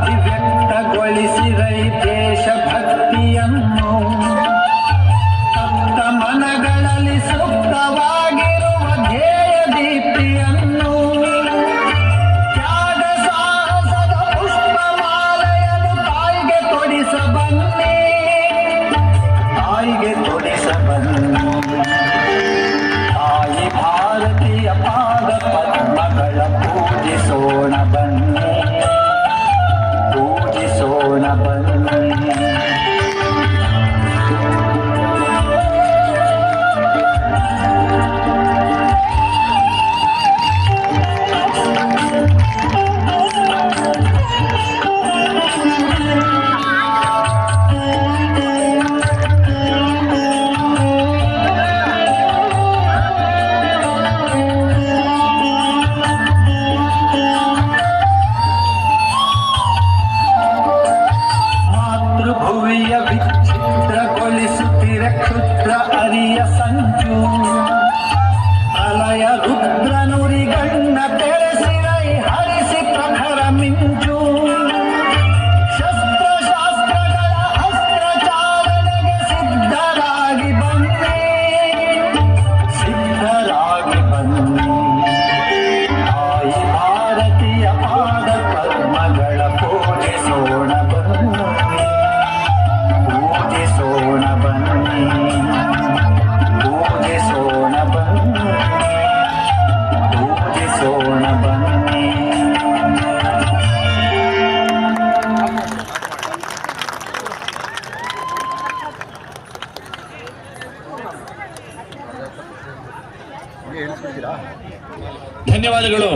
ಅಭಿವ್ಯಕ್ತಗೊಳಿಸಿರೈ ದೇಶಭಕ್ತಿಯನ್ನು ತಪ್ತ ಮನಗಳಲ್ಲಿ ಸೂಕ್ತವಾಗಿರುವ ಧ್ಯೇಯ ದೀಪ್ತಿಯನ್ನು ತ್ಯಾಗ ಸಾಹಸದ ಪುಷ್ಪಮಾಲೆಯನ್ನು ತಾಯಿಗೆ ತೊಡಿಸಬನ್ನಿ, ತಾಯಿಗೆ ತೊಡಿಸಬನ್ನಿ. ತಾಯಿ ಭಾರತೀಯ ಪಾದ ಪದ್ಮಗಳ ಪೂಜಿಸೋಣ ಬನ್ನಿ, ಪೂಜಿಸೋಣ ಬನ್ನಿ. ಭುವಿಯ ವಿಚ್ಛಿದ್ರಗೊಳಿಸುತ್ತಿರ ಕ್ಷುದ್ರ ಅರಿಯ ಸಂಚು ಪ್ರಲಯ ರುದ್ರ ನುರಿಗಣ್ಣ ತೆರೆಸಿರೈ ಹರಿಸಿ ಪ್ರಖರ ಮಿಂಚು ಶಸ್ತ್ರಶಾಸ್ತ್ರಗಳ ಅಸ್ತ್ರಚಾರಣೆಗೆ ಸಿದ್ಧರಾಗಿ ಬನ್ನಿ, ಸಿದ್ಧರಾಗಿ ಬನ್ನಿ. ತಾಯಿ ಭಾರತೀಯ ಪಾದ ಪದ್ಮಗಳ ಪೂಜಿಸೋಣ ಬನ್ನಿ, ಪೂಜಿಸೋಣ ಬನ್ನಿ, ಪೂಜಿಸೋಣ ಬನ್ನಿ, ಪೂಜಿಸೋಣ ಬನ್ನಿ. ಧನ್ಯವಾದಗಳು.